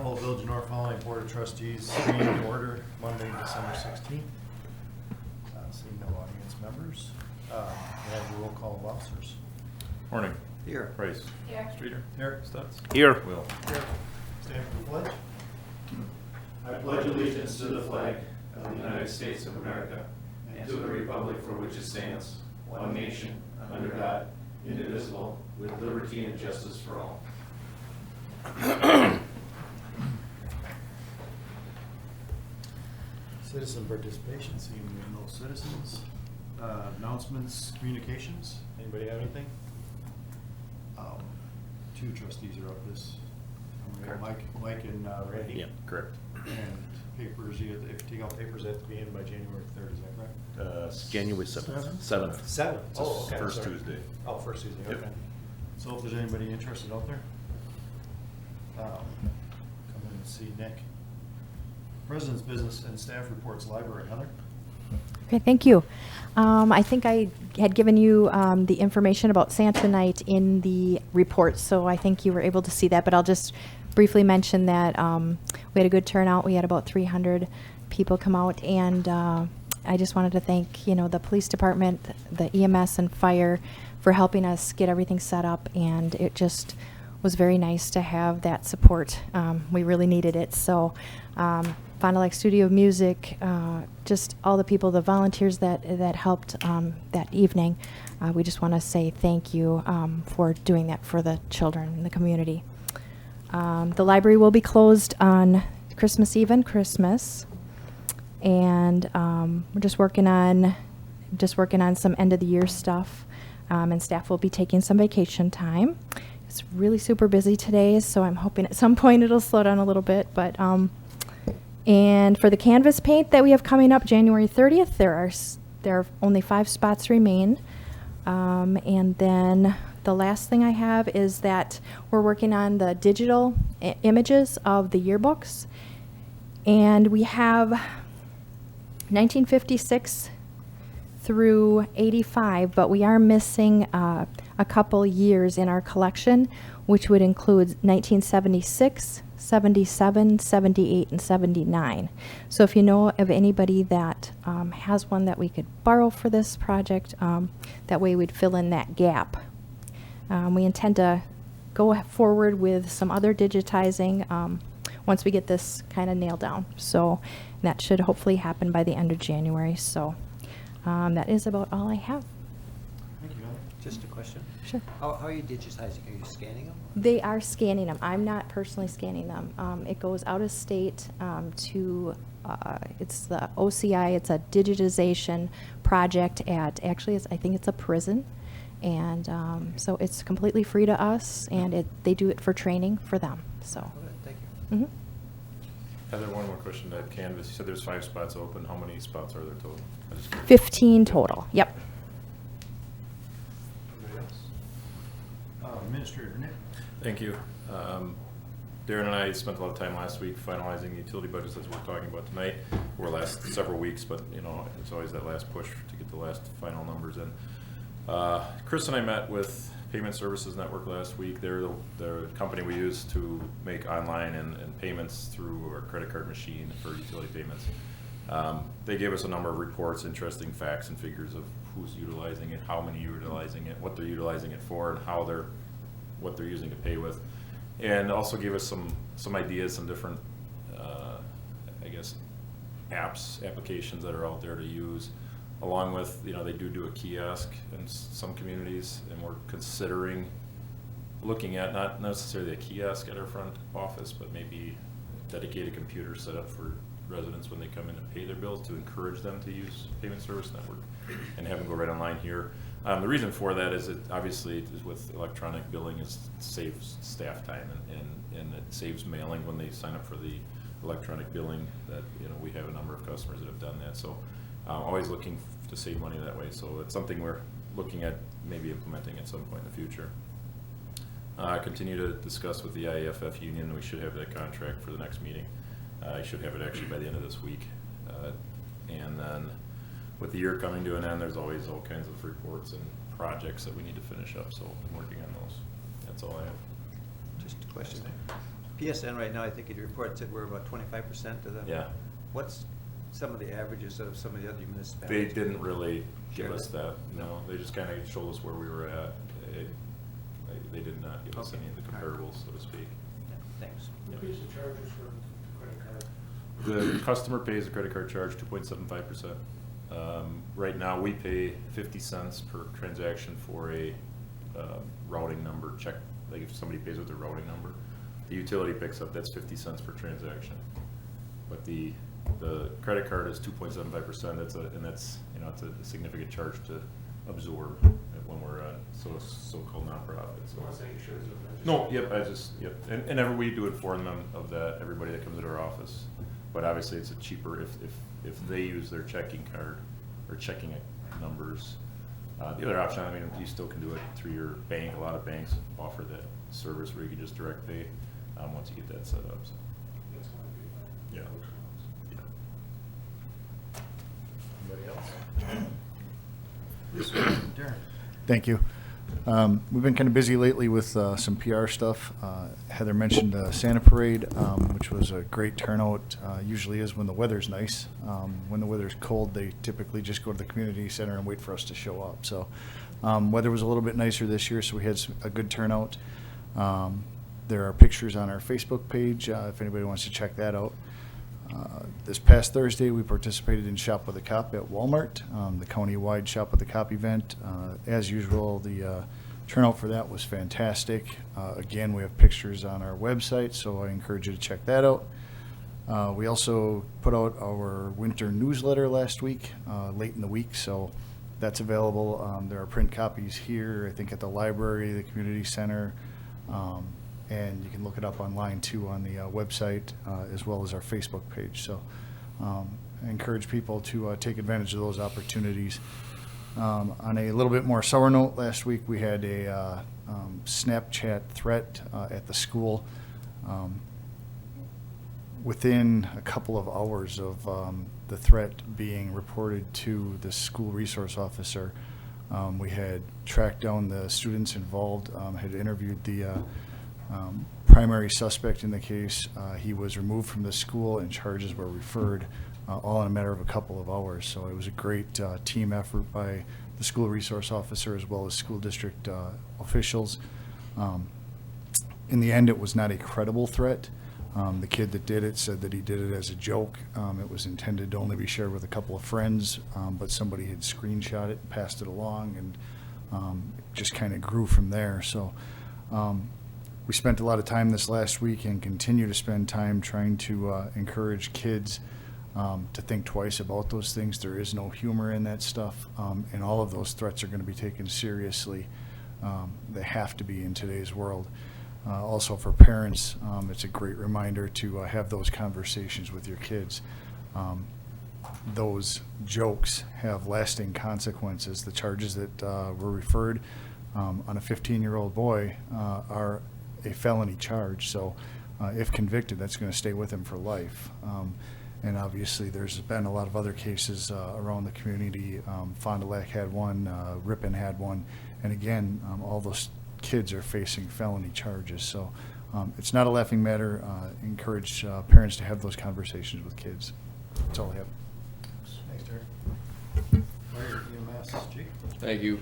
call Village of North Holly Board of Trustees meeting to order Monday, December 16th. Seeing no audience members, we have a roll call of officers. Morning. Here. Price. Here. Streeter. Here. Stutz. Here. Will. Here. Stand for the pledge. I pledge allegiance to the flag of the United States of America and to the republic for which it stands, one nation, under God, indivisible, with liberty and justice for all. Citizen participation, seeing we have no citizens. Announcements, communications, anybody have anything? Two trustees are up this. We have Mike and Randy. Yeah, correct. And papers, if you take out papers, they have to be in by January 3rd, is that correct? January 7th. 7th. 7th. It's the first Tuesday. Oh, first Tuesday, Yep. okay. So if there's anybody interested out there, come in and see Nick. President's business and staff reports, library. Heather? Okay, thank you. I think I had given you the information about Santa Night in the report, so I think you were able to see that, but I'll just briefly mention that we had a good turnout. We had about 300 people come out, and I just wanted to thank, the police department, the EMS and fire for helping us get everything set up, and it just was very nice to have that support. We really needed it. So Fond du Lac Studio of Music, just all the people, the volunteers that helped that evening. We just want to say thank you for doing that for the children in the community. The library will be closed on Christmas Eve and Christmas, and we're just working on some end of the year stuff, and staff will be taking some vacation time. It's really super busy today, so I'm hoping at some point it'll slow down a little bit. But and for the canvas paint that we have coming up January 30th, there are only 5 spots remain. And then the last thing I have is that we're working on the digital images of the yearbooks, and we have 1956 through 85, but we are missing a couple years in our collection, which would include 1976, 77, 78, and 79. So if you know of anybody that has one that we could borrow for this project, that way we'd fill in that gap. We intend to go forward with some other digitizing once we get this kind of nailed down. So that should hopefully happen by the end of January. So that is about all I have. Thank you, Heather. Just a question. Sure. How are you digitizing? Are you scanning them? They are scanning them. I'm not personally scanning them. It goes out of state to, it's the OCI. It's a digitization project at, actually, I think it's a prison. And so it's completely free to us, and they do it for training for them. So. Okay, thank you. Mm-hmm. Heather, one more question. That canvas, you said there's 5 spots open. How many spots are there total? I just curious. 15 total. Yep. Anybody else? Administrator Nick? Thank you. Darren and I spent a lot of time last week finalizing the utility budgets as we're talking about tonight. Or last several weeks, but it's always that last push to get the last final numbers in. Chris and I met with Payment Services Network last week. They're the company we use to make online and payments through our credit card machine for utility payments. They gave us a number of reports, interesting facts and figures of who's utilizing it, how many are utilizing it, what they're utilizing it for, and what they're using to pay with, and also gave us some ideas, some different, applications that are out there to use. Along with, they do a kiosk in some communities, and we're considering looking at not necessarily a kiosk at our front office, but maybe dedicated computer set up for residents when they come in to pay their bills, to encourage them to use Payment Service Network and have them go right online here. The reason for that is it obviously is with electronic billing, it saves staff time and it saves mailing when they sign up for the electronic billing. That we have a number of customers that have done that. So. Always looking to save money that way, so it's something we're looking at maybe implementing at some point in the future. Continue to discuss with the IAFF union. We should have that contract for the next meeting. I should have it actually by the end of this week. And then with the year coming to an end, there's always all kinds of reports and projects that we need to finish up, so I'm working on those. That's all I have. Just a question. PSN right now, I think in your report said we're about 25% of the. Yeah. What's some of the averages of some of the other They municipalities? didn't really give Share us that? that, no, they just kinda showed us where we were at. They did not give us Okay. any of the All right. comparables, so to speak. Yeah, thanks. Yep. Increase the charges for the credit card. The customer pays a credit card charge 2.75%. Right now, we pay 50 cents per transaction for a routing number check, like if somebody pays with their routing number. The utility picks up, that's 50 cents per transaction. But the credit card is 2.75%, that's you know, it's a significant charge to absorb when we're a so-called nonprofit, so. I'm not saying you should do it. No, yep, yep, and ever we do inform them of that, everybody that comes into our office. But obviously, it's a cheaper if they use their checking card or checking numbers. The other option, I mean, you still can do it through your bank. A lot of banks offer that service where you can just direct pay, once you get that set up, so. That's gonna be. Yeah. Anybody else? Yes, sir. Darren. Thank you. We've been kind of busy lately with some PR stuff. Heather mentioned Santa Parade, which was a great turnout. Usually is when the weather's nice. When the weather's cold, they typically just go to the community center and wait for us to show up. So weather was a little bit nicer this year, so we had a good turnout. There are pictures on our Facebook page if anybody wants to check that out. This past Thursday, we participated in Shop with a Cop at Walmart, the county-wide Shop with a Cop event. As usual, the turnout for that was fantastic. Again, we have pictures on our website, so I encourage you to check that out. We also put out our winter newsletter last week, late in the week, so that's available. There are print copies here, I think at the library, the community center, and you can look it up online too on the website as well as our Facebook page. So I encourage people to take advantage of those opportunities. On a little bit more sour note, last week we had a Snapchat threat at the school. Within a couple of hours of the threat being reported to the school resource officer, we had tracked down the students involved, had interviewed the primary suspect in the case. He was removed from the school and charges were referred, all in a matter of a couple of hours. So it was a great team effort by the school resource officer as well as school district officials. In the end, it was not a credible threat. The kid that did it said that he did it as a joke. It was intended to only be shared with a couple of friends, but somebody had screenshot it and passed it along, and it just kind of grew from there. So we spent a lot of time this last week and continue to spend time trying to encourage kids to think twice about those things. There is no humor in that stuff, and all of those threats are going to be taken seriously. They have to be in today's world. Also for parents, it's a great reminder to have those conversations with your kids. Those jokes have lasting consequences. The charges that were referred on a 15-year-old boy are a felony charge. So if convicted, that's going to stay with him for life. And obviously there's been a lot of other cases around the community. Fond du Lac had one, Ripon had one. And again, all those kids are facing felony charges. So it's not a laughing matter. Encourage parents to have those conversations with kids. That's all I have. Thanks, Darren. Fire EMS, Jake. Thank you.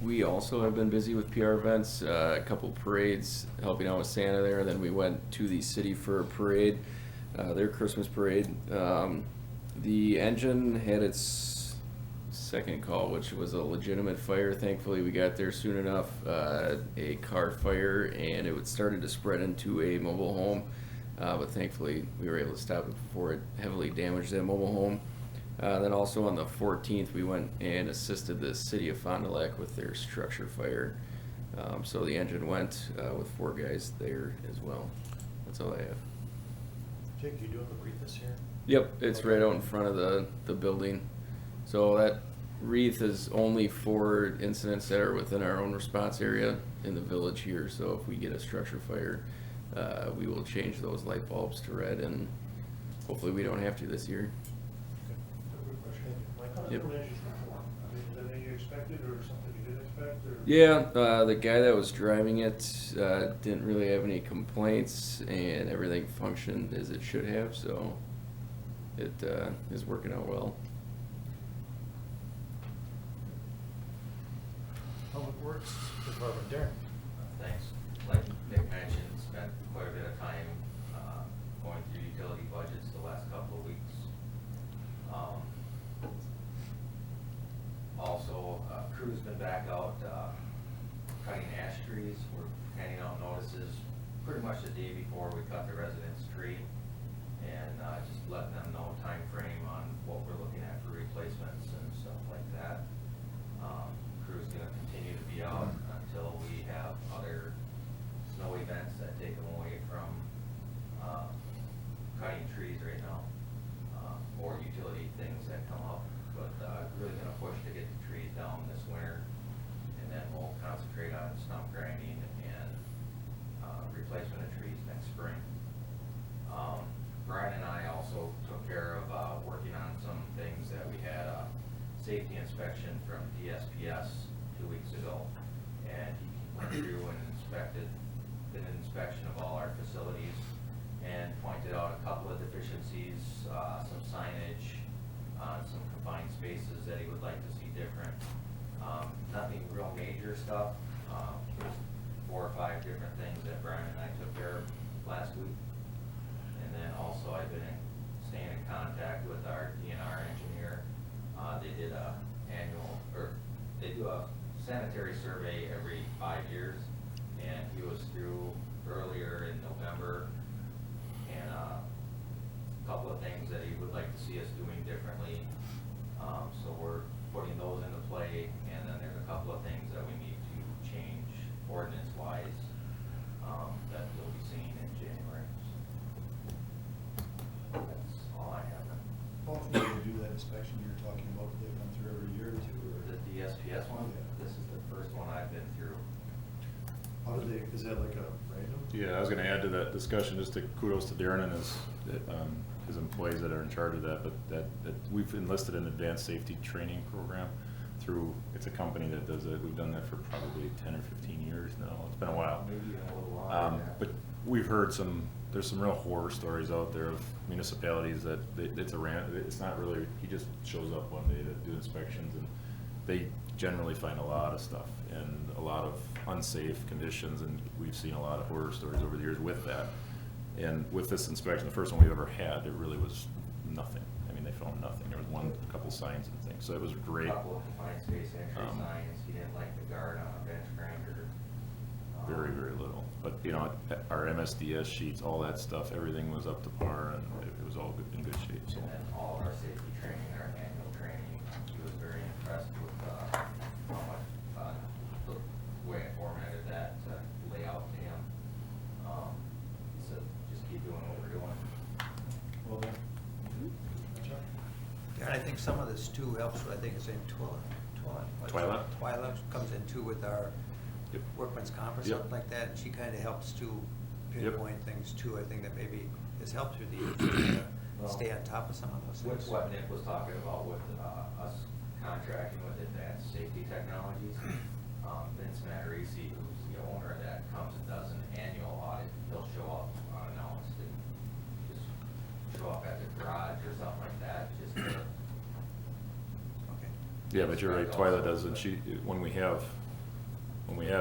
We also have been busy with PR events, a couple parades, helping out with Santa there. Then we went to the city for a parade, their Christmas parade. The engine had its second call, which was a legitimate fire. Thankfully, we got there soon enough. A car fire, and it started to spread into a mobile home. But thankfully, we were able to stop it before it heavily damaged that mobile home. Then also on the 14th, we went and assisted the city of Fond du Lac with their structure fire. So the engine went with 4 guys there as well. That's all I have. Jake, you doing the wreath this year? Yep, it's right out in front of the building. So that wreath is only for incidents that are within our own response area in the village here. So if we get a structure fire, we will change those light bulbs to red, and hopefully we don't have to this year. Good question. Like on a Yep. donation form, I mean, then you expected or something you didn't expect, or? Yeah, the guy that was driving it didn't really have any complaints, and everything functioned as it should have, so it is working out well. Public Works Department, Darren. Thanks. Like Nick mentioned, spent quite a bit of time going through utility budgets the last couple of weeks. Also, crew's been back out cutting ash trees. We're handing out notices pretty much the day before we cut the resident's tree, and just letting them know time frame on what we're looking at for replacements and stuff like that. Crew's gonna continue to be out until we have other snow events that take them away from cutting trees right now, or utility things that come up. But really gonna push to get the trees down this winter, and then we'll concentrate on stump grinding and replacement of trees next spring. Brian and I also took care of working on some things that we had a safety inspection from DSPS 2 weeks ago, and he went through and did an inspection of all our facilities and pointed out a couple of deficiencies, some signage on some confined spaces that he would like to see different. Nothing real major stuff, just 4 or 5 different things that Brian and I took care of last week. And then also I've been staying in contact with our DNR engineer. They did they do a sanitary survey every 5 years, and he was through earlier in November, and a couple of things that he would like to see us doing differently. So we're putting those into play, and then there's a couple of things that we need to change ordinance-wise that you'll be seeing in January. That's all I have. Both of you do that inspection you're talking about, they've been through every year or two, or? The DSPS one, Yeah. this is the first one I've been through. How do they, is that like a random? Yeah, I was gonna add to that discussion, just to kudos to Darren and his employees that are in charge of that, but that we've enlisted an advanced safety training program through, it's a company that does it. We've done that for probably 10 or 15 years now. It's been a while. Maybe even a little longer than that. But we've heard there's some real horror stories out there of municipalities that it's not really, he just shows up one day to do inspections, and they generally find a lot of stuff and a lot of unsafe conditions, and we've seen a lot of horror stories over the years with that. And with this inspection, the first one we've ever had, it really was nothing. I mean, they found nothing. There was couple signs and things, so it was great. A couple of confined space entry signs. He didn't like the guard on a bench grinder. Very, very little. But, you know, our MSDS sheets, all that stuff, everything was up to par, and it was all in good shape, so. And then all of our safety training, our annual training, he was very impressed with how much, the way I formatted that layout to him. He said, just keep doing what we're doing. Well done. Chuck? Yeah, I think some of this too helps, I think it's in Twyla comes in too with our Yep. workman's comp or Yep. something like that, and she kind of helps to Yep. pinpoint things too. I think that maybe has helped through the years to kind of Well, stay on top of some of those With things. what Nick was talking about with us contracting with Advanced Safety Technologies, Vince Matarese, who's the owner of that, comes and does an annual audit. He'll show up unannounced and just show up at the garage or something like that, just to. Okay. Yeah, but you're right, Twyla does, and when we have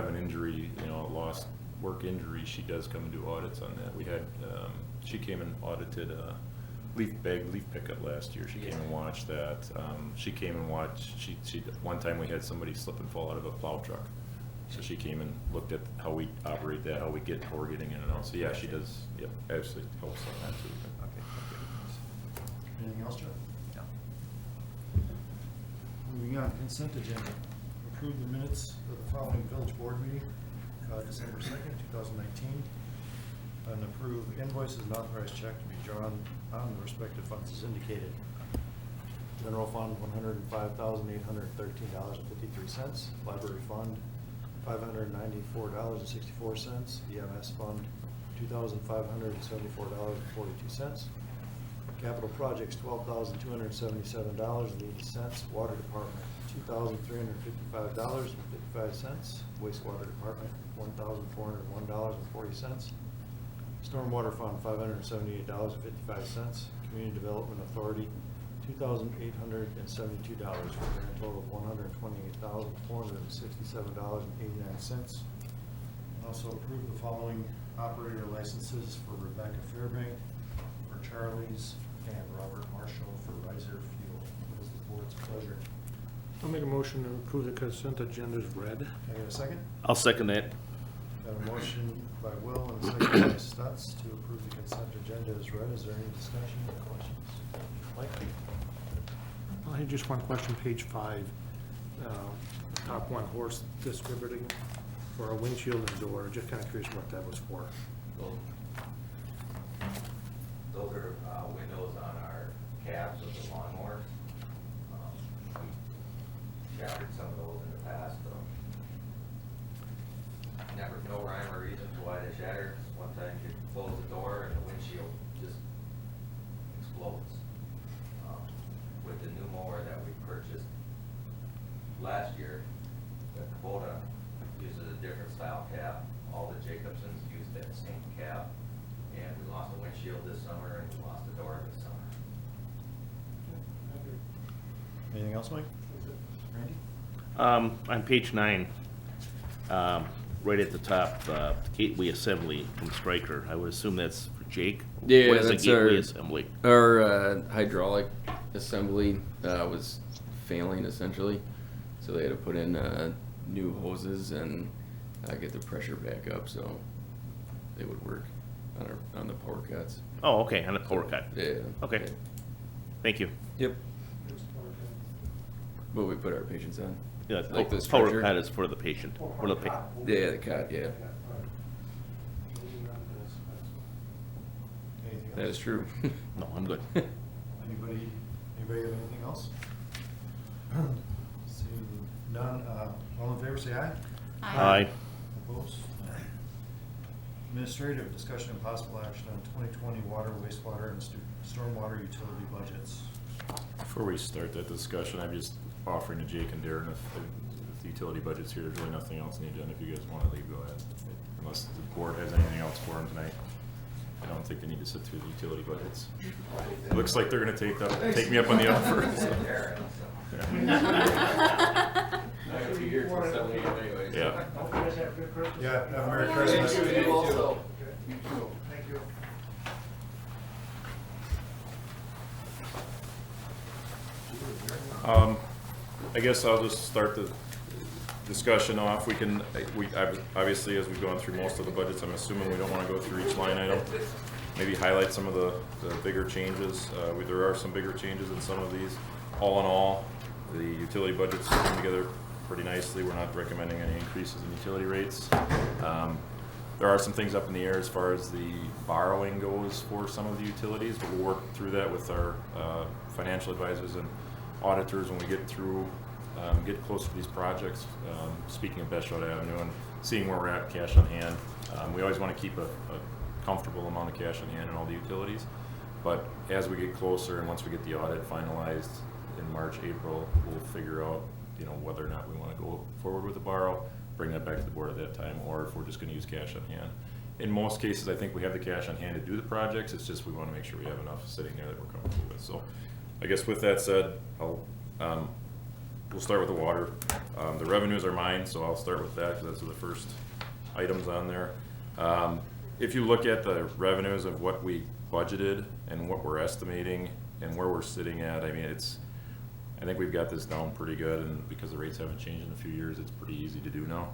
an injury, you know, a lost work injury, she does come and do audits on that. We had, she came and audited leaf pickup last year. She came and watched that. She came and watched, one time we had somebody slip and fall out of a plow truck. So she came and looked at how we operate that, how we're getting in and out. So yeah, she does, yep, absolutely helps on that too. Okay. Anything else, Chuck? No. Moving on, consent agenda. Approve the minutes of the following village board meeting, December 2nd, 2019. And approve invoices and authorized check to be drawn on the respective funds as indicated. General fund, $105,813.53. Library fund, $594.64. EMS fund, $2,574.42. Capital projects, $12,277.80. Water department, $2,355.55. Wastewater department, $1,401.40. Stormwater fund, $578.55. Community Development Authority, $2,872, for a grand total of $128,467.89. Also approve the following operator licenses for Rebecca Fairbank, for Charlie's, and Robert Marshall for Riser Fuel. What is the board's pleasure? I'll make a motion to approve the consent agenda as read. Can I get a second? I'll second that. Got a motion by Will and a second by Stutz to approve the consent agenda as read. Is there any discussion or questions? Mike? I had just one question, page 5, top one, horse distributing for a windshield and door. Just kind of curious what that was for. Those are windows on our cabs of the lawnmowers. We shattered some of those in the past. Never, no rhyme or reason to why they shattered. One time you close the door and the windshield just explodes. With the new mower that we purchased last year, the Kubota uses a different style cab. All the Jacobsons use that same cab. And we lost the windshield this summer and we lost the door this summer. Anything else, Mike? Randy? On page 9, right at the top, gateway assembly from Stryker. I would assume that's for Jake. Yeah, What is that's a gateway our- assembly? Our hydraulic assembly was failing essentially, so they had to put in new hoses and get the pressure back up so they would work on the power cuts. Oh, okay, on the power cut. Yeah. Okay. Thank you. Yep. What we put our patients on. Yeah, Like the power stretcher? cut is for the patient. For the Yeah, the cut. Yeah, Anything that else? is true. No, I'm good. Anybody have anything else? Seeing none, all in favor, say aye. Aye. Opposed? Administrative discussion and possible action on 2020 water, wastewater, and stormwater utility budgets. Before we start that discussion, I'm just offering to Jake and Darren, if the utility budget's here, there's really nothing else on the agenda. If you guys want to leave, go ahead. Unless the board has anything else for them tonight. I don't think they need to sit through the utility budgets. Looks like they're gonna take me up on the offer. so. Yeah. Hope you guys have a good Christmas. Yeah, have a Merry Christmas. You too. Thank you. I guess I'll just start the discussion off. Obviously, as we've gone through most of the budgets, I'm assuming we don't want to go through each line item. Maybe highlight some of the bigger changes. There are some bigger changes in some of these. All in all, the utility budget's come together pretty nicely. We're not recommending any increases in utility rates. There are some things up in the air as far as the borrowing goes for some of the utilities, but we'll work through that with our financial advisors and auditors when we get closer to these projects. Speaking of Best Shot Avenue and seeing where we're at cash on hand, we always want to keep a comfortable amount of cash on hand in all the utilities. But as we get closer and once we get the audit finalized in March, April, we'll figure out, whether or not we want to go forward with the borrow, bring that back to the board at that time, or if we're just going to use cash on hand. In most cases, I think we have the cash on hand to do the projects. It's just we want to make sure we have enough sitting there that we're comfortable with. So I guess with that said, we'll start with the water. The revenues are mine, so I'll start with that because that's the first items on there. If you look at the revenues of what we budgeted and what we're estimating and where we're sitting at, I think we've got this down pretty good, and because the rates haven't changed in a few years, it's pretty easy to do now.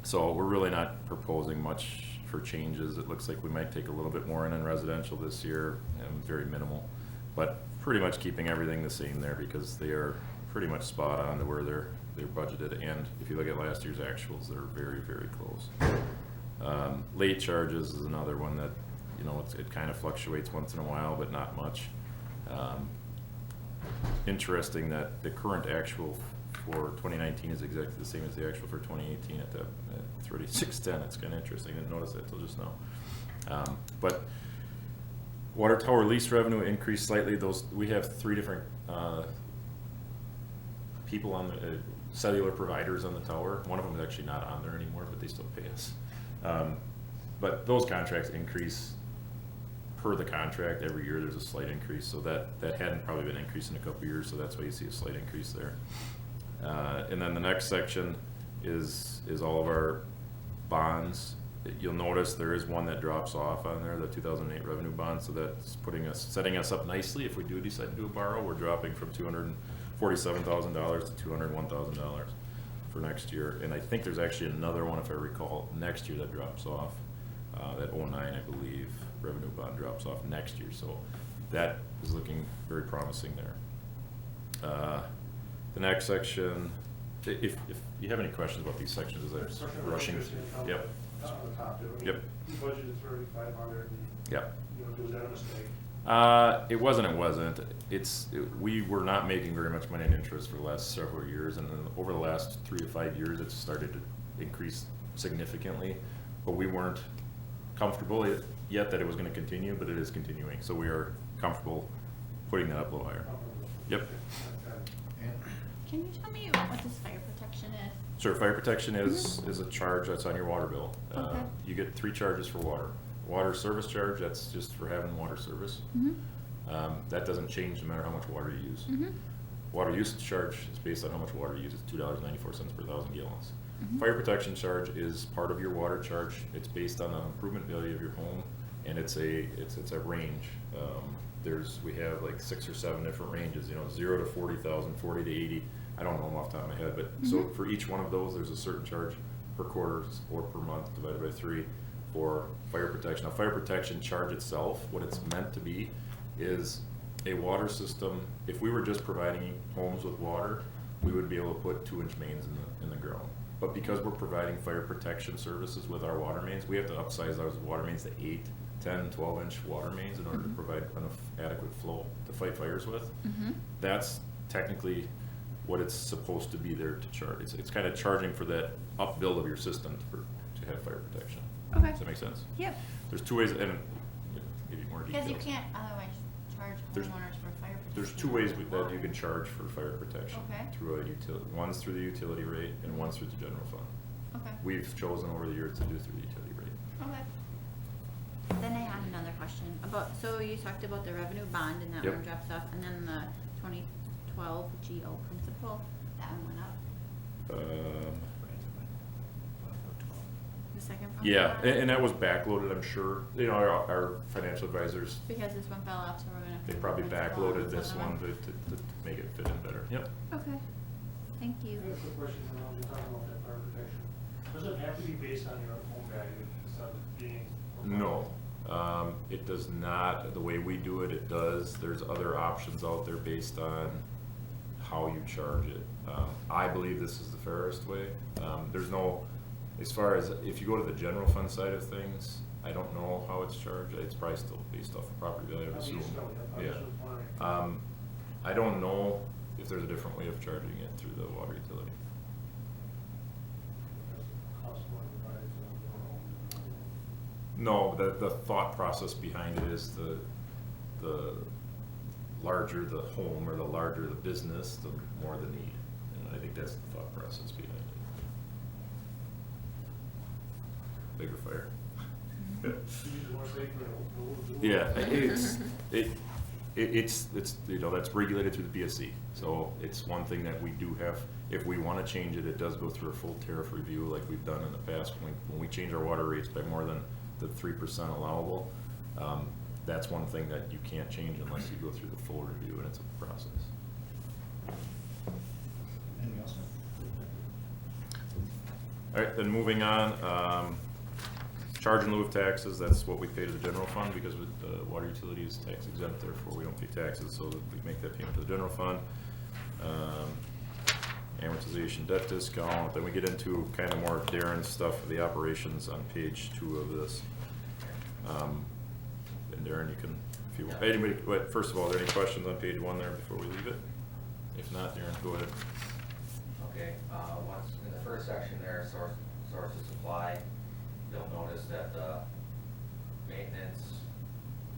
So we're really not proposing much for changes. It looks like we might take a little bit more in residential this year, and very minimal, but pretty much keeping everything the same there because they are pretty much spot on to where they're budgeted. And if you look at last year's actuals, they're very, very close. Late charges is another one that, it kind of fluctuates once in a while, but not much. Interesting that the current actual for 2019 is exactly the same as the actual for 2018 at 3610. It's kind of interesting. I didn't notice that till just now. But Water tower lease revenue increased slightly. We have 3 different people on the cellular providers on the tower. One of them is actually not on there anymore, but they still pay us. But those contracts increase per the contract every year. There's a slight increase, so that hadn't probably been increased in a couple years, so that's why you see a slight increase there. And then the next section is all of our bonds. You'll notice there is one that drops off on there, the 2008 revenue bond, so that's setting us up nicely. If we do decide to do a borrow, we're dropping from $247,000 to $201,000 for next year. And I think there's actually another one, if I recall, next year that drops off. That 09, I believe, revenue bond drops off next year. So that is looking very promising there. The next section, if you have any questions about these sections, as I'm rushing. Yep. On the top, Yep. You budgeted 3,500. Yep. Was that a mistake? It wasn't. We were not making very much money in interest for the last several years, and then over the last 3 to 5 years, it's started to increase significantly. But we weren't comfortable yet that it was going to continue, but it is continuing. So we are comfortable putting that up a little higher. Yep. Can you tell me what this fire protection is? Sure. Fire protection is a charge that's on your water bill. Okay. You get 3 charges for water. Water service charge, that's just for having water service. That doesn't change no matter how much water you use. Water usage charge is based on how much water you use. It's $2.94 per 1,000 gallons. Fire protection charge is part of your water charge. It's based on the improvement value of your home, and it's a range. We have like 6 or 7 different ranges. 0 to 40,000, 40 to 80. I don't know them off the top of my head, but so for each one of those, there's a certain charge per quarter or per month divided by 3 for fire protection. Now, fire protection charge itself, what it's meant to be, is a water system. If we were just providing homes with water, we would be able to put 2-inch mains in the ground. But because we're providing fire protection services with our water mains, we have to upsize those water mains to 8, 10, 12-inch water mains in order to provide enough adequate flow to fight fires with. That's technically what it's supposed to be there to charge. It's kind of charging for that upbuild of your system to have fire protection. Okay. Does that make sense? Yep. There's 2 ways, and give you more details. Because you can't otherwise charge homeowners for fire protection. There's 2 ways that you can charge for fire protection. Okay. Through a utility. One's through the utility rate, and one's through the general fund. Okay. We've chosen over the years to do through the utility rate. Okay. Then I had another question so you talked about the revenue bond and that Yep. one drops off, and then the 2012 GO principal, that one went up. The second from Yeah, the and that was backloaded, I'm sure. Our financial advisors, because this one fell off, so we're gonna. they probably backloaded this one to make it fit in better. Yep. Okay. Thank you. I have a quick question, when you're talking about that fire protection. Does it have to be based on your home value instead of being? No, it does not. The way we do it, it does. There's other options out there based on how you charge it. I believe this is the fairest way. There's no, as far as if you go to the general fund side of things, I don't know how it's charged. It's probably still based off of property value, I would assume. Yeah. I don't know if there's a different way of charging it through the water utility. No, the thought process behind it is the larger the home or the larger the business, the more the need. And I think that's the thought process behind it. Bigger fire. Yeah, it's that's regulated through the PSC. So it's one thing that we do have. If we want to change it, it does go through a full tariff review like we've done in the past. When we change our water rates by more than the 3% allowable, that's one thing that you can't change unless you go through the full review, and it's a process. Anything else? All right, then moving on, charge in lieu of taxes, that's what we pay to the general fund because with the water utility is tax exempt, therefore we don't pay taxes, so we make that payment to the general fund. Amortization debt discount, then we get into kind of more Darren's stuff for the operations on page 2 of this. And Darren, you can, if you want, anybody, but first of all, are there any questions on page 1 there before we leave it? If not, Darren, go ahead. Okay, once, in the first section there, source of supply, you'll notice that the maintenance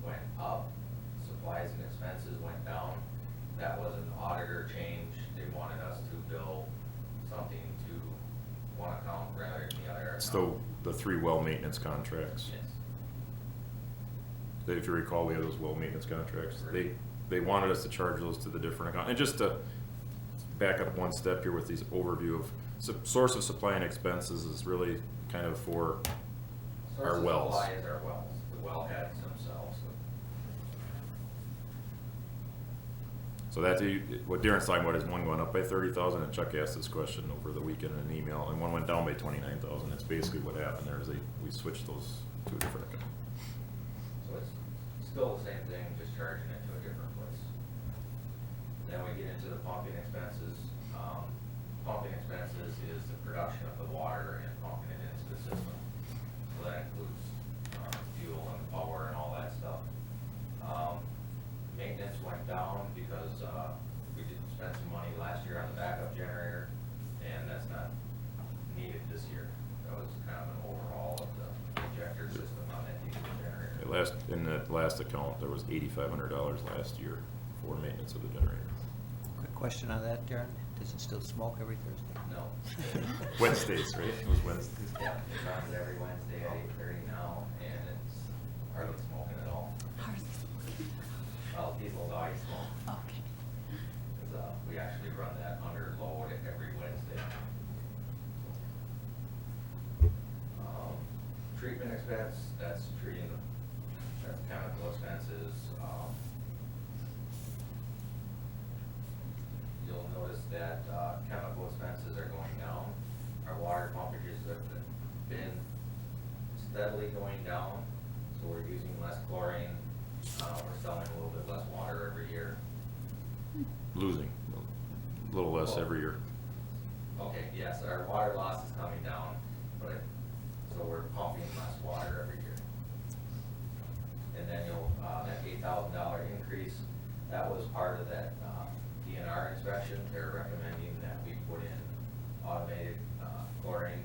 went up, supplies and expenses went down. That was an auditor change. They wanted us to bill something to one account rather than the other It's account. the 3 well maintenance contracts. Yes. If you recall, we have those well maintenance contracts. They wanted us to charge those to the different account. And just to back up one step here with these overview of source of supply and expenses is really kind of for Source our of wells. supply is our wells, the wellheads themselves. So that's what Darren's talking about is one going up by 30,000, and Chuck asked this question over the weekend in an email, and one went down by 29,000. That's basically what happened there is we switched those to a different account. So it's still the same thing, just charging it to a different place. Then we get into the pumping expenses. Pumping expenses is the production of the water and pumping it into the system. So that includes fuel and power and all that stuff. Maintenance went down because we did spend some money last year on the backup generator, and that's not needed this year. That was kind of an overhaul of the injector system on that diesel generator. In that last account, there was $8,500 last year for maintenance of the generator. Quick question on that, Darren. Does it still smoke every Thursday? No. Wednesdays, right? It was Wednesdays. Yeah, it runs every Wednesday at 8:30 now, and it's hardly smoking at all. Well, diesel's always smoke. Okay. 'Cause, we actually run that under load every Wednesday. Treatment expense, that's that's chemical expenses. You'll notice that chemical expenses are going down. Our water pumpages have been steadily going down, so we're using less chlorine. We're selling a little bit less water every year. Losing a little less every year. Okay, yes, our water loss is coming down, so we're pumping less water every year. And then that $8,000 increase, that was part of that DNR inspection. They're recommending that we put in automated chlorine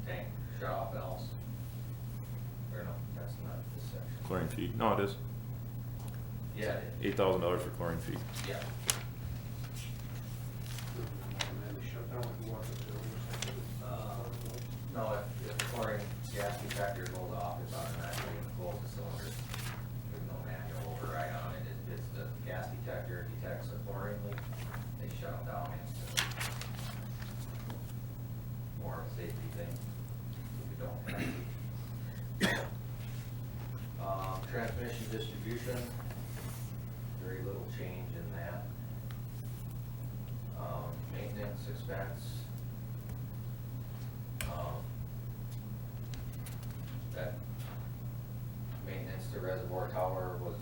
tank shut-off valves. Or no, that's not this section. Chlorine feed. No, it is. Yeah, $8,000 for chlorine feed. yeah. No, if the chlorine gas detector goes off, it's automatically going to close the cylinders. There's no manual override on it. It's the gas detector detects a chlorine leak, they shut them down instantly. More of a safety thing, if we don't have to. Transmission distribution, very little change in that. Maintenance expense. That maintenance to reservoir tower was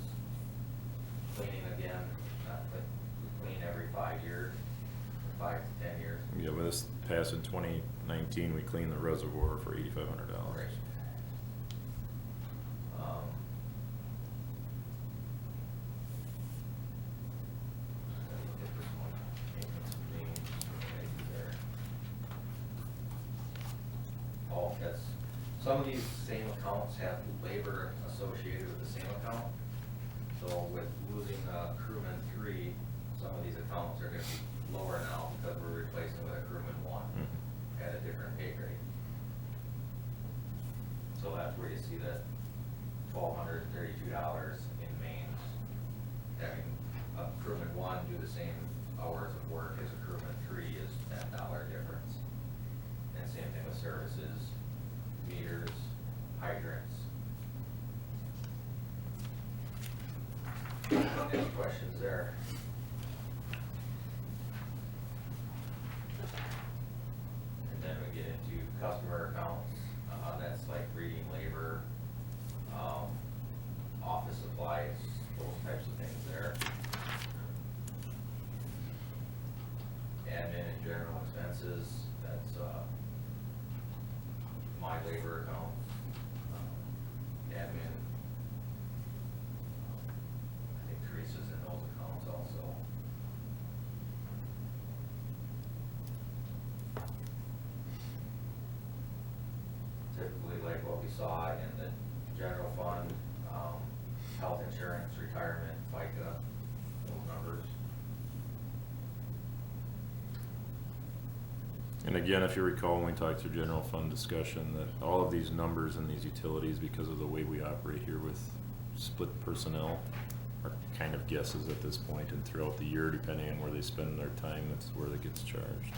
cleaning again, not like we clean every 5 years, or 5 to 10 years. Yeah, with this pass in 2019, we cleaned the reservoir for $8,500. Right. Oh, that's, some of these same accounts have labor associated with the same account. So with losing crewman 3, some of these accounts are gonna be lower now because we're replacing with a crewman 1 at a different pay grade. So that's where you see that $1,232 in mains. Having a crewman 1 do the same hours of work as a crewman 3 is $10 difference. And same thing with services, meters, hydrants. Any questions there? And then we get into customer accounts, that's like reading labor, office supplies, those types of things there. Admin and general expenses, that's my labor account, admin. I think Teresa's in those accounts also. And again, if you recall, when we talked through general fund discussion, that all of these numbers and these utilities, because of the way we operate here with split personnel, are kind of guesses at this point, and throughout the year, depending on where they spend their time, that's where that gets charged.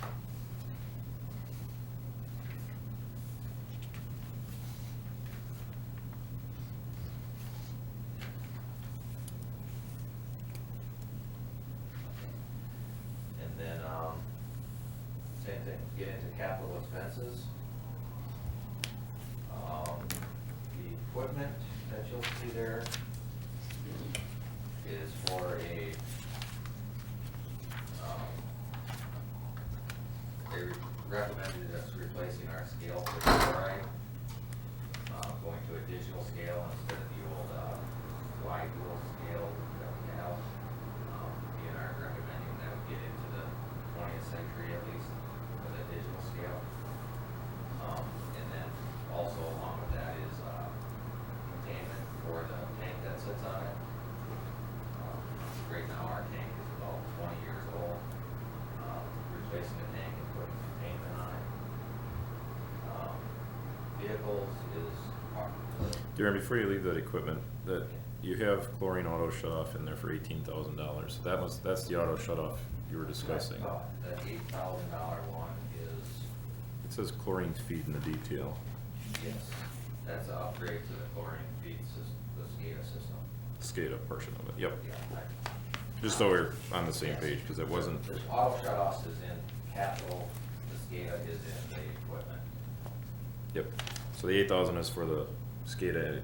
And then, same thing, get into capital expenses. The equipment that you'll see there is for they recommended us replacing our scale for chloride, going to a digital scale instead of the old wide wheel scale that we have. DNR recommending that we get into the 20th century at least with a digital scale. And then also along with that is containment for the tank that sits on it. Right now our tank is about 20 years old. Replacing the tank and putting containment on it. Vehicles is Darren, before you leave that equipment, that you have chlorine auto shut off in there for $18,000. So that's the auto shut off you were discussing. That $8,000 one is, It says chlorine feed in the detail. yes, that's an upgrade to the chlorine feed system, the SCADA system. SCADA portion of it, yep. Yeah, Just so we're on the same Yes. page, because it wasn't, The auto shut offs is in capital, the SCADA is in the equipment. yep. So the 8,000 is for the SCADA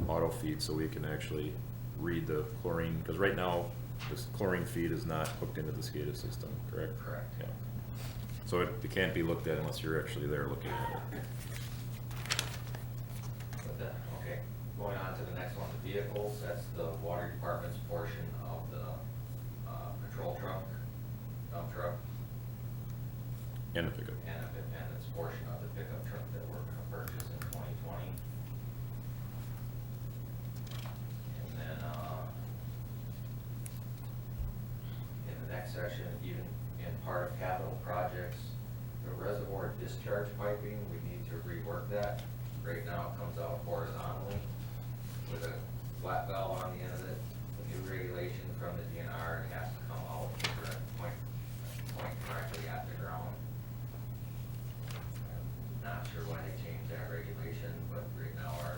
auto feed, so we can actually read the chlorine, because right now, this chlorine feed is not hooked into the SCADA system, correct? Correct. Yeah. So it can't be looked at unless you're actually there looking at it. But then, okay, going on to the next one, the vehicles, that's the water department's portion of the, patrol truck, dump truck, And the pickup. and its portion of the pickup truck that we're gonna purchase in 2020. And then, in the next section, even in part of capital projects, the reservoir discharge piping, we need to rework that. Right now, it comes out horizontally with a flat valve on the end of it. The new regulation from the DNR, it has to come out point directly at the ground. I'm not sure why they changed that regulation, but right now our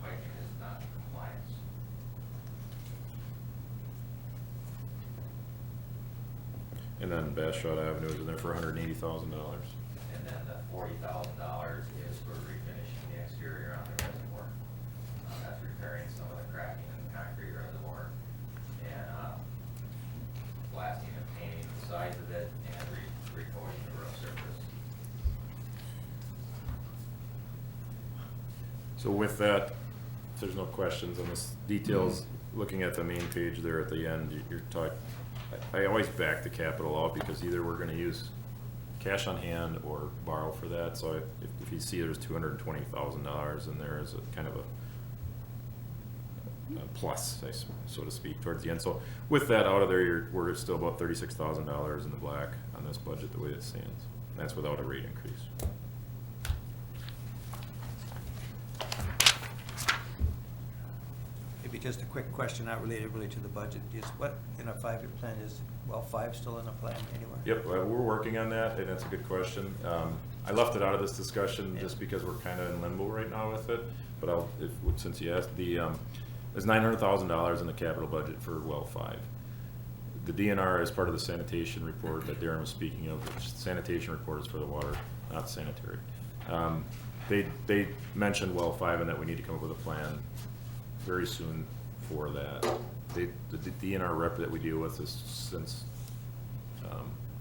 piping is not in compliance. And then Bastrop Avenue is in there for $180,000. And then the $40,000 is for refinishing the exterior on the reservoir. That's repairing some of the cracking in the concrete reservoir and blasting and painting the sides of it and recoating the roof surface. So with that, if there's no questions on this details, looking at the main page there at the end, you're talking, I always back the capital out because either we're gonna use cash on hand or borrow for that. So if you see there's $220,000 in there as a kind of a plus, so to speak, towards the end. So with that out of there, we're still about $36,000 in the black on this budget the way it stands. And that's without a rate increase. Maybe just a quick question, not related really to the budget, is what in our 5-year plan, is well 5 still in the plan anywhere? Yep, we're working on that, and that's a good question. I left it out of this discussion just because we're kind of in limbo right now with it, but since you asked, there's $900,000 in the capital budget for well 5. The DNR is part of the sanitation report that Darren was speaking of, which sanitation report is for the water, not sanitary. They mentioned well 5 and that we need to come up with a plan very soon for that. The DNR rep that we deal with has since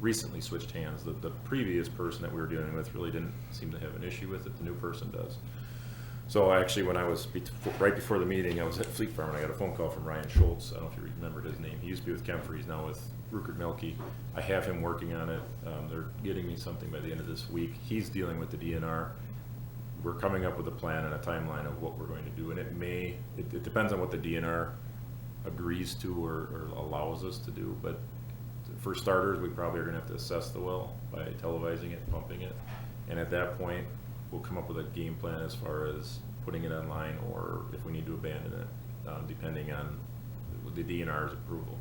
recently switched hands. The previous person that we were dealing with really didn't seem to have an issue with it. The new person does. So actually, when I was right before the meeting, I was at Fleet Farm and I got a phone call from Ryan Schultz. I don't know if you remember his name. He used to be with Kemfer. He's now with Rupert Milky. I have him working on it. They're getting me something by the end of this week. He's dealing with the DNR. We're coming up with a plan and a timeline of what we're going to do, and it depends on what the DNR agrees to or allows us to do, but for starters, we probably are gonna have to assess the well by televising it, pumping it. And at that point, we'll come up with a game plan as far as putting it online, or if we need to abandon it, depending on the DNR's approval.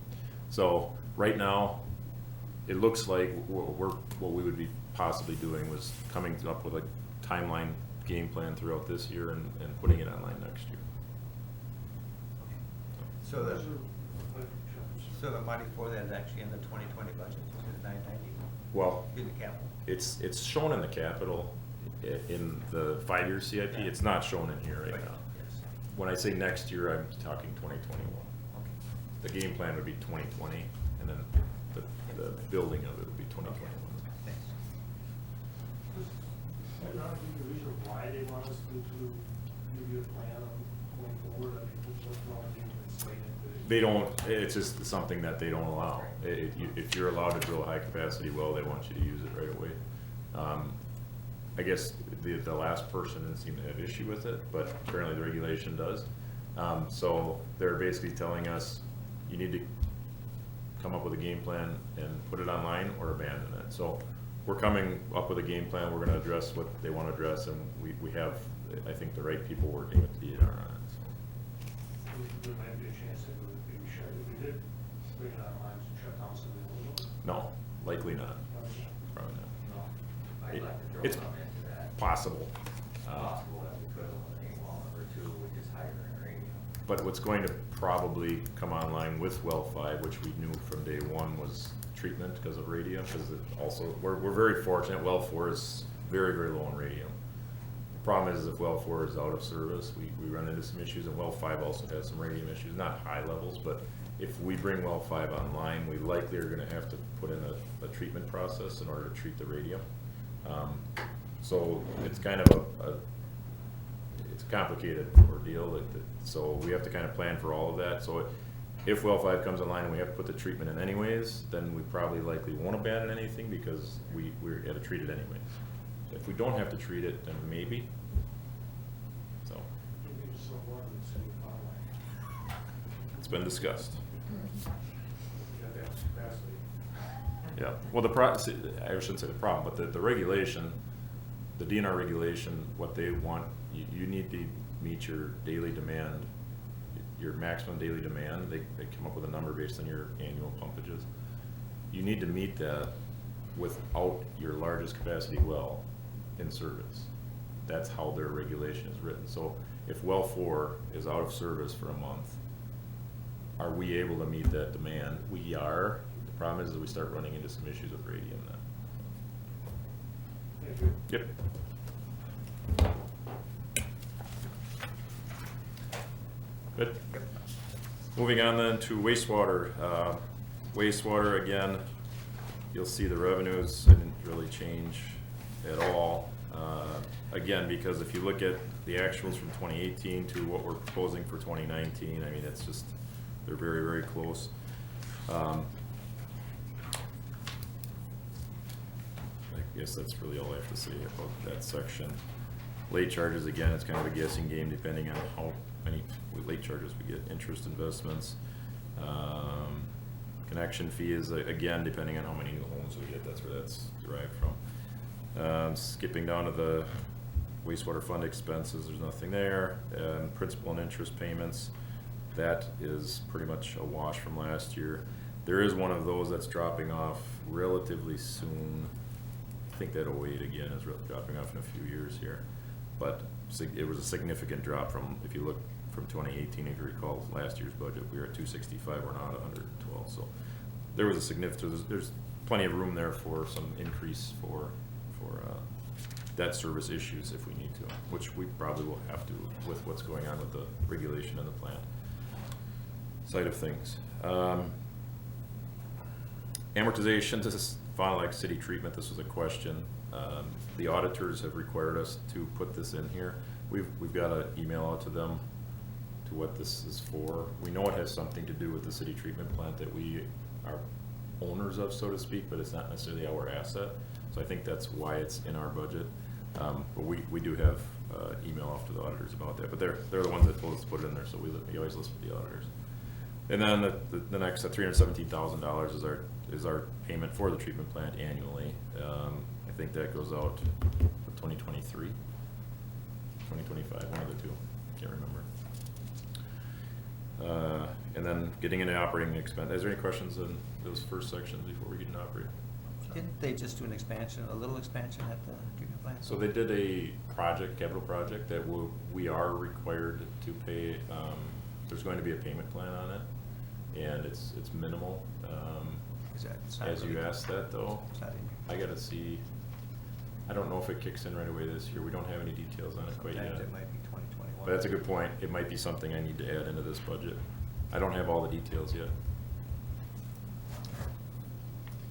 So right now, it looks like what we would be possibly doing was coming up with a timeline game plan throughout this year and putting it online next year. So the money for that is actually in the 2020 budget, the 990 Well, in the capital? it's shown in the capital, in the 5-year CIP. It's not shown in here right now. Yes. When I say next year, I'm talking 2021. Okay. The game plan would be 2020, and then the building of it would be 2021. Thanks. Would not be the reason why they want us to give you a plan on going forward? I mean, what's wrong with even explaining it? They don't, it's just something that they don't allow. If you're allowed to drill a high-capacity well, they want you to use it right away. I guess the last person didn't seem to have issue with it, but apparently the regulation does. So they're basically telling us, you need to come up with a game plan and put it online or abandon it. So we're coming up with a game plan. We're gonna address what they want to address, and we have, I think, the right people working with the DNR on it, so. There might be a chance that we did bring it online to shut down some of the. No, likely not, probably not. No, I'd like to throw It's something into that. possible. Possible that we could eliminate well number 2, which is higher in radio. But what's going to probably come online with well 5, which we knew from day 1, was treatment because of radium, because it also, we're very fortunate, well 4 is very, very low in radium. The problem is if well 4 is out of service, we run into some issues, and well 5 also has some radium issues, not high levels, but if we bring well 5 online, we likely are gonna have to put in a treatment process in order to treat the radium. So it's kind of it's a complicated ordeal, so we have to kind of plan for all of that. So if well 5 comes online and we have to put the treatment in anyways, then we probably likely won't abandon anything because we're going to treat it anyways. So if we don't have to treat it, then maybe. So it's been discussed. Yeah, well, I shouldn't say the problem, but the regulation, the DNR regulation, what they want, you need to meet your daily demand, your maximum daily demand. They come up with a number based on your annual pumpages. You need to meet that without your largest capacity well in service. That's how their regulation is written. So if well 4 is out of service for a month, are we able to meet that demand? We are. The problem is that we start running into some issues with radium then. Thank you. Yep. Good. Moving on then to wastewater. Wastewater, again, you'll see the revenues didn't really change at all. Again, because if you look at the actuals from 2018 to what we're proposing for 2019, I mean, it's just, they're very, very close. I guess that's really all I have to say about that section. Late charges, again, it's kind of a guessing game depending on how many late charges we get, interest, investments. Connection fee is, again, depending on how many new homes we get, that's where that's derived from. Skipping down to the wastewater fund expenses, there's nothing there. Principal and interest payments, that is pretty much a wash from last year. There is one of those that's dropping off relatively soon. I think that 08 again is dropping off in a few years here. But it was a significant drop from, if you look from 2018, if you recall last year's budget, we were at 265, we're now at 112. So there was a significant, there's plenty of room there for some increase for debt service issues if we need to, which we probably will have to with what's going on with the regulation and the plant side of things. Amortization, this is Fond du Lac City treatment. This was a question. The auditors have required us to put this in here. We've got an email out to them to what this is for. We know it has something to do with the city treatment plant that we are owners of, so to speak, but it's not necessarily our asset. So I think that's why it's in our budget. But we do have email off to the auditors about that. But they're the ones that told us to put it in there, so we always listen to the auditors. And then the next $317,000 is our is our payment for the treatment plant annually. I think that goes out 2023, 2025, one of the two, can't remember. And then getting into operating expense, is there any questions on those first sections before we get into operating? Didn't they just do an expansion, a little expansion at the treatment plant? So they did a project, capital project, that we are required to pay. There's going to be a payment plan on it, and it's minimal. It's not As you really- asked that though, It's not in I gotta see, I don't know if it kicks in right away this year. We don't have any details on it quite Sometimes yet. it might be 2021. But that's a good point. It might be something I need to add into this budget. I don't have all the details yet.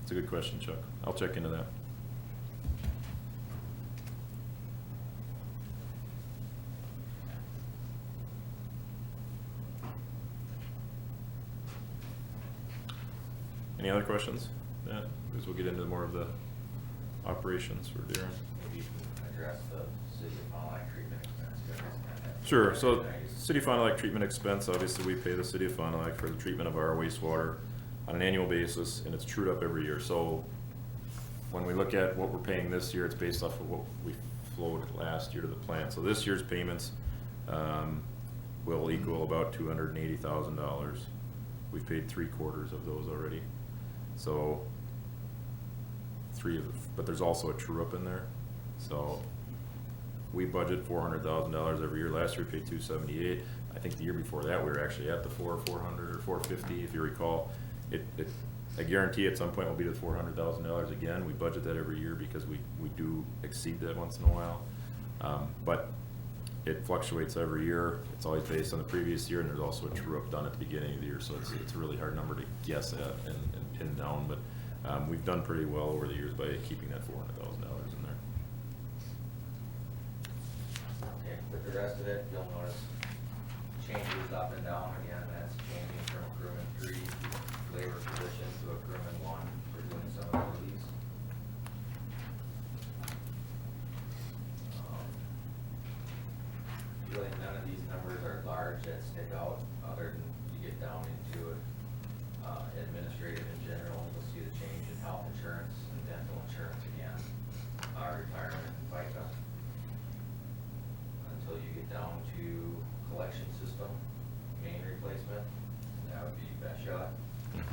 It's a good question, Chuck. I'll check into that. Any other questions? That, because we'll get into more of the operations for Darren. Maybe you can address the city of Fond du Lac treatment expense. 'Cause it's kind of- Sure, so City of Fond du Lac treatment expense, obviously we pay the City of Fond du Lac for the treatment of our wastewater on an annual basis, and it's trued up every year. So when we look at what we're paying this year, it's based off of what we flowed last year to the plant. So this year's payments will equal about $280,000. We've paid 3/4 of those already. So but there's also a true up in there. So we budget $400,000 every year. Last year we paid $278,000. I think the year before that, we were actually at the 400 or 450, if you recall. I guarantee at some point we'll be to $400,000 again. We budget that every year because we do exceed that once in a while. But it fluctuates every year. It's always based on the previous year, and there's also a true up done at the beginning of the year. So it's a really hard number to guess at and pin down. But we've done pretty well over the years by keeping that $400,000 in there. Okay, with the rest of it, you'll notice changes up and down again. That's changing from crewman 3 labor position to a crewman 1 for doing some of the release. Really, none of these numbers are large that stick out, other than you get down into administrative in general. You'll see the change in health insurance and dental insurance again, retirement and FICA. Until you get down to collection system, main replacement, that would be best shot. And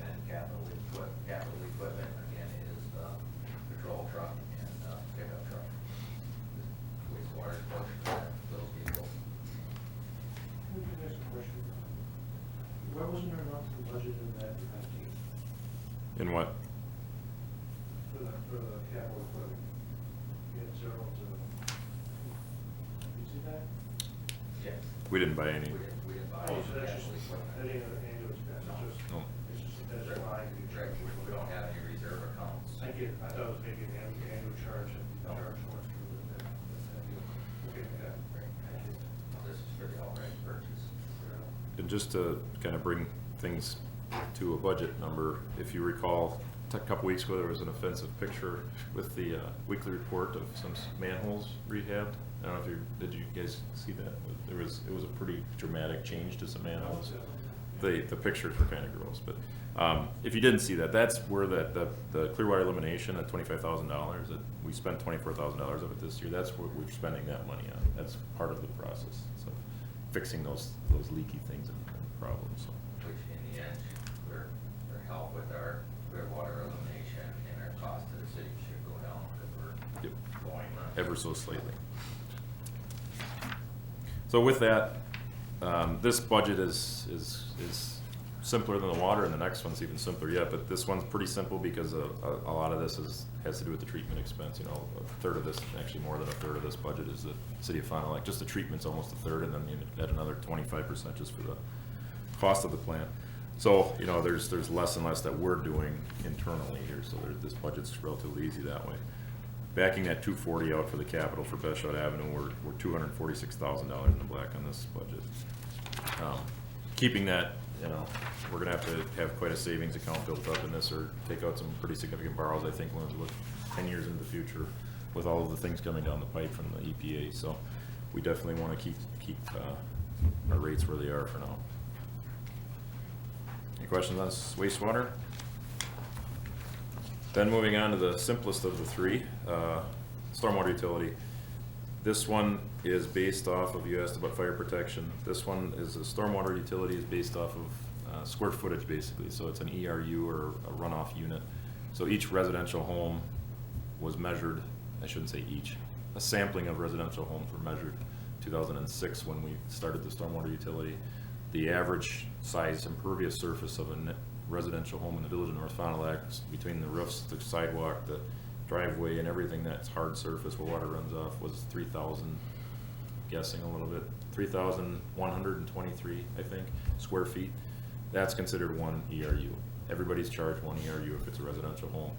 then capital equipment, again, is the patrol truck and pickup truck. Wastewater portion of that, those vehicles. Let me ask a question. Why wasn't there enough for budget in that 19 In what? for the capital equipment? You had zero to, you see that? Yes. We didn't buy any. We didn't buy Oh, any so that's just, capital equipment. that ain't an annual expense, No. it's just, that's just fine. Right, we don't have any reserve accounts. I get it, I thought it was maybe an annual charge, and the No. charge went through with that. Okay, yeah, Right. thank you. This is for the outright purchase. Fair enough. And just to kind of bring things to a budget number, if you recall, a couple weeks ago, there was an offensive picture with the weekly report of some manholes rehabbed. I don't know if did you guys see that? It was a pretty dramatic change to some manholes. The pictures were kind of gross, but if you didn't see that, that's where the Clearwater elimination at $25,000, that we spent $24,000 of it this year. That's what we're spending that money on. That's part of the process. So fixing those leaky things and problems. So. Which in the end, we're help with our Clearwater elimination, and our cost to the city should go down because we're Yep. going. Ever so slightly. So with that, this budget is simpler than the water, and the next one's even simpler yet, but this one's pretty simple because a lot of this has to do with the treatment expense. You know, a third of this, actually more than a third of this budget is the City of Fond du Lac. Just the treatment's almost a third, and then you add another 25% just for the cost of the plant. So, you know, there's less and less that we're doing internally here, so this budget's relatively easy that way. Backing that $240 out for the capital for Best Shot Avenue, we're $246,000 in the black on this budget. Keeping that, you know, we're gonna have to have quite a savings account built up in this, or take out some pretty significant borrows, I think, when we look 10 years into the future with all of the things coming down the pipe from the EPA. So we definitely want to keep our rates where they are for now. Any questions on wastewater? Then moving on to the simplest of the three, stormwater utility. This one is based off of, you asked about fire protection. This one is a stormwater utility is based off of square footage basically. So it's an ERU or a runoff unit. So each residential home was measured, I shouldn't say each, a sampling of residential homes were measured 2006 when we started the stormwater utility. The average size impervious surface of a residential home in the village of North Fond du Lac, between the roofs, the sidewalk, the driveway, and everything that's hard surface where water runs off, was 3,000, guessing a little bit, 3,123, I think, square feet. That's considered one ERU. Everybody's charged one ERU if it's a residential home.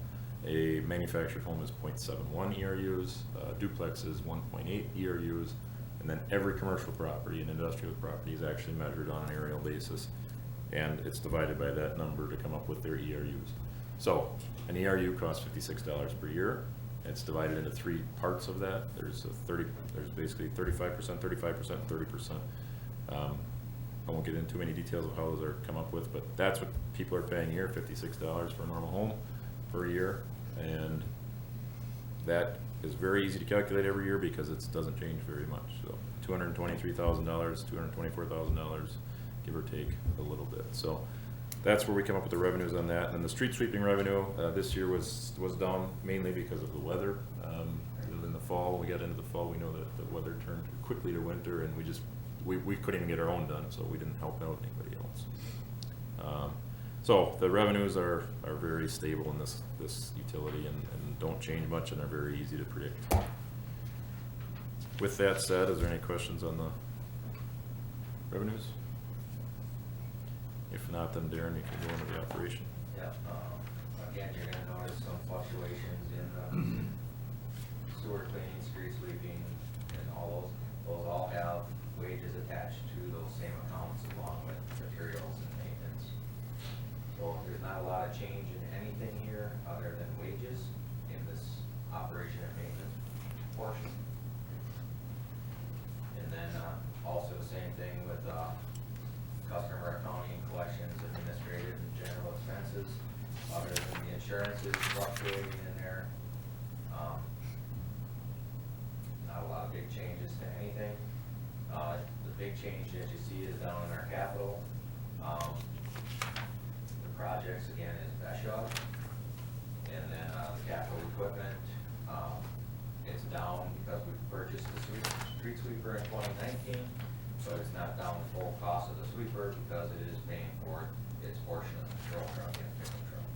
A manufactured home is 0.71 ERUs, duplex is 1.8 ERUs, and then every commercial property and industrial property is actually measured on an aerial basis, and it's divided by that number to come up with their ERUs. So an ERU costs $56 per year. It's divided into three parts of that. There's basically 35%, 35%, and 30%. I won't get into too many details of how those are come up with, but that's what people are paying here, $56 for a normal home per year. And that is very easy to calculate every year because it doesn't change very much. So $223,000, $224,000, give or take a little bit. So that's where we come up with the revenues on that. And the street sweeping revenue this year was down mainly because of the weather. In the fall, we got into the fall, we know that the weather turned quickly to winter, and we couldn't even get our own done, so we didn't help out anybody else. So the revenues are very stable in this utility and don't change much, and are very easy to predict. With that said, is there any questions on the revenues? If not, then Darren, you can go into the operation. Yeah, again, you're gonna notice some fluctuations in the sewer cleaning, street sweeping, and all those. Those all have wages attached to those same accounts along with materials and maintenance. So there's not a lot of change in anything here other than wages in this operation and maintenance portion. And then also the same thing with customer accounting, collections, administrative, and general expenses, other than the insurances fluctuating in there. Not a lot of big changes to anything. The big change that you see is down in our capital. The projects again is Veshog, and then the capital equipment, it's down because we purchased the street sweeper in 2019. But it's not down the full cost of the sweeper because it is paying for its portion of the patrol truck and pickup truck.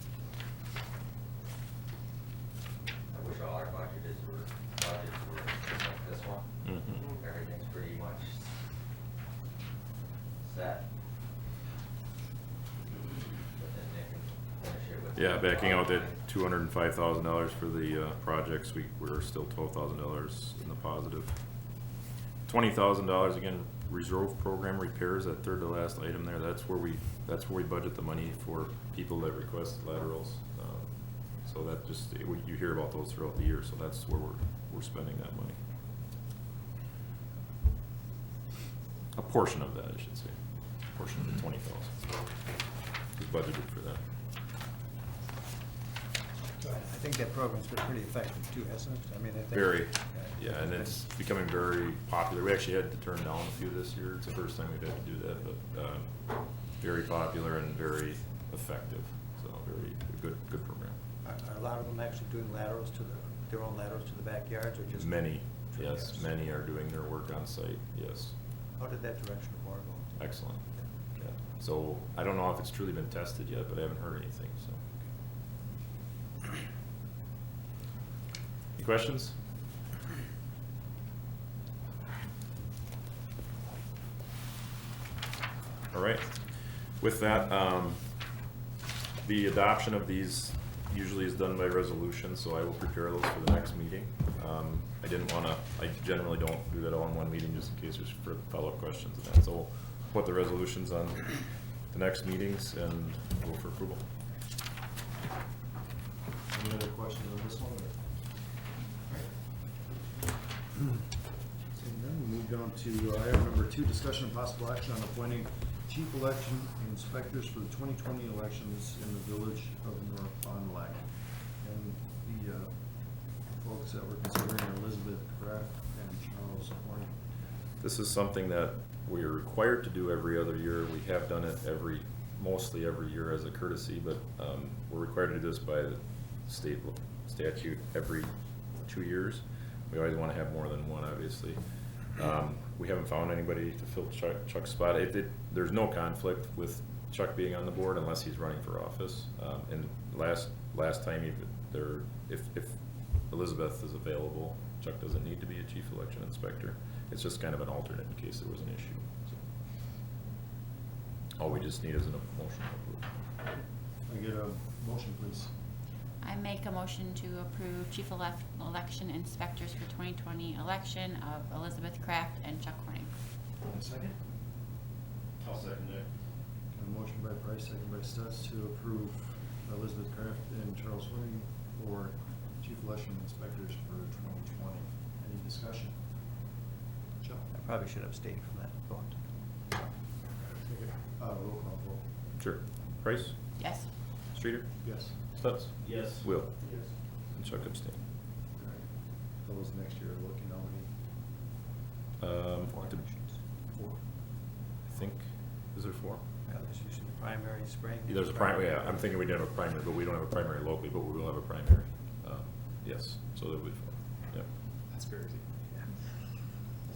I wish all our budgets were like this one. Mm-hmm. Everything's pretty much set. But then they can finish it with. Yeah, backing out that $205,000 for the projects, we're still $12,000 in the positive. $20,000 again, reserve program repairs, that third to last item there. That's where we budget the money for people that request laterals. So that just, you hear about those throughout the year. So that's where we're spending that money. A portion of that, I should say. A portion of the $20,000 is budgeted for that. I think that program's been pretty effective too, hasn't it? I mean, I think. Very, yeah, and it's becoming very popular. We actually had to turn down a few this year. It's the first time we've had to do that, but very popular and very effective. So very good program. Are a lot of them actually doing laterals their own laterals to the backyards, or just? Many, Yes. yes, many are doing their work on site, yes. How did that direction of water go? Excellent. Yeah. So I don't know if it's truly been tested yet, but I haven't heard anything, so. Any questions? All right. With that, the adoption of these usually is done by resolution, so I will prepare those for the next meeting. I generally don't do that all in one meeting just in case there's follow-up questions and that. So we'll put the resolutions on the next meetings and go for approval. Any other questions on this one? Seeing none, we move down to item number 2, discussion and possible action on appointing chief election inspectors for the 2020 elections in the village of North Fond du Lac. And the folks that we're considering are Elizabeth Kraft and Charles Horn. This is something that we are required to do every other year. We have done it mostly every year as a courtesy, but we're required to do this by the state statute every 2 years. We always want to have more than one, obviously. We haven't found anybody to fill Chuck's spot. There's no conflict with Chuck being on the board unless he's running for office. And last time, if Elizabeth is available, Chuck doesn't need to be a chief election inspector. It's just kind of an alternate in case there was an issue. So, all we just need is a motion. Can I get a motion, please? I make a motion to approve chief election inspectors for 2020 election of Elizabeth Kraft and Chuck Horning. A second? I'll second it. Got a motion by Price, second by Stutz to approve Elizabeth Kraft and Charles Horning for chief election inspectors for 2020. Any discussion? Chuck? I probably should abstain from that vote. Roll call vote. Sure. Price? Yes. Streeter? Yes. Stutz? Yes. Will? Yes. And Chuck abstain. All right. Those next year are looking how many? 4 elections. 4. I think, is there 4? Yeah, there's usually the primary spring. There's a primary, yeah, I'm thinking we didn't have a primary, but we don't have a primary locally, but we will have a primary. Yes, so there'll be 4, yep. That's crazy. Yeah.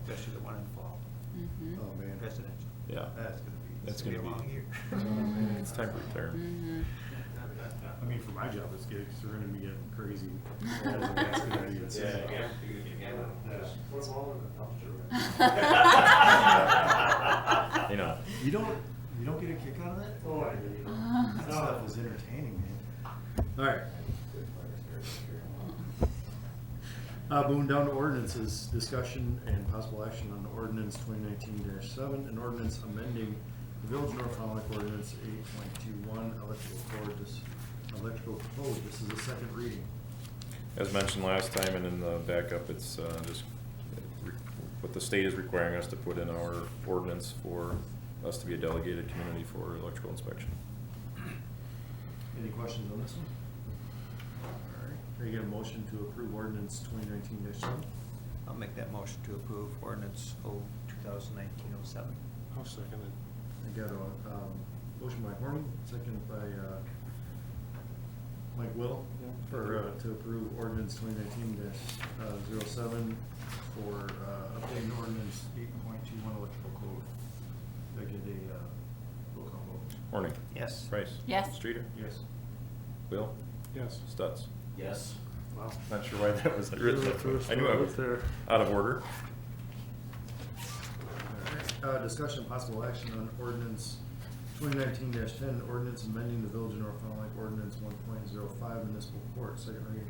Especially the one in fall, Mm-hmm. Oh, man. presidential. Yeah. That's gonna be, That's it's gonna be a gonna long be- year. It's time to retire. Mm-hmm. I mean, for my job, it's good, because they're gonna be getting crazy. That's gonna be insane. You know, You don't get a kick out of that? Oh, I do. That stuff is entertaining, man. All right. Moving down to ordinances, discussion and possible action on ordinance 2019-7, an ordinance amending the Village of North Fond du Lac Ordinance 8.21 electrical code. This is the second reading. as mentioned last time and in the backup, it's just what the state is requiring us to put in our ordinance for us to be a delegated community for electrical inspection. Any questions on this one? All right. Can I get a motion to approve ordinance 2019-7? I'll make that motion to approve ordinance 2019-07. I'll second it. I got a motion by Horning, second by Mike Will for to approve ordinance 2019-07 for updating ordinance 8.21 electrical code. I get a roll call vote. Horning? Yes. Price? Yes. Streeter? Yes. Will? Yes. Stutz? Yes. Wow. Not sure why that was written that way. I knew I was there. out of order. All right. Discussion and possible action on ordinance 2019-10, ordinance amending the Village of North Fond du Lac Ordinance 1.05 municipal court, second reading.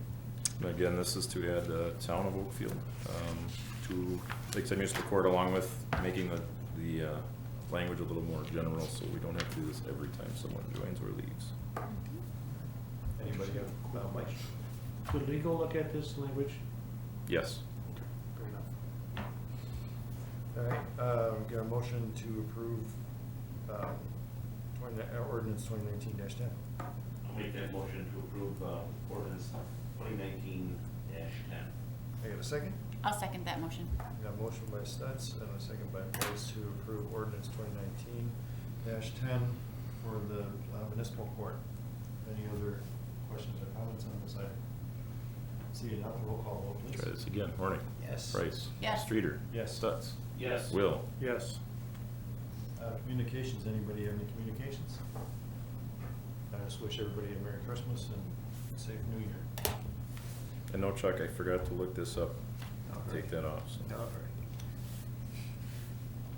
And again, this is to add the town of Oakfield to Lakeside Municipal Court, along with making the language a little more general, so we don't have to do this every time someone joins or leaves. Anybody have a question? Could legal look at this language? Yes. Okay, fair enough. All right, we got a motion to approve ordinance 2019-10. I'll make that motion to approve ordinance 2019-10. I got a second? I'll second that motion. We got a motion by Stutz and a second by Price to approve ordinance 2019-10 for the municipal court. Any other questions or comments on this item? Seeing none, roll call vote, please. Try this again. Horning? Yes. Price? Yes. Streeter? Yes. Stutz? Yes. Will? Yes. Communications, anybody have any communications? I just wish everybody a Merry Christmas and a safe New Year. And no, Chuck, I forgot to look this up. All Take right. that off. so.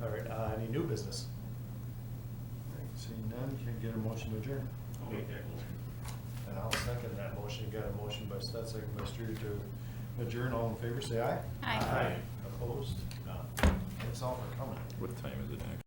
All right, any new business? All right, seeing none, can I get a motion to adjourn? I'll make that motion. And I'll second that motion. Got a motion by Stutz, second by Streeter to adjourn. All in favor, say aye. Aye. Opposed? None. Thanks all for coming. What time is it actually?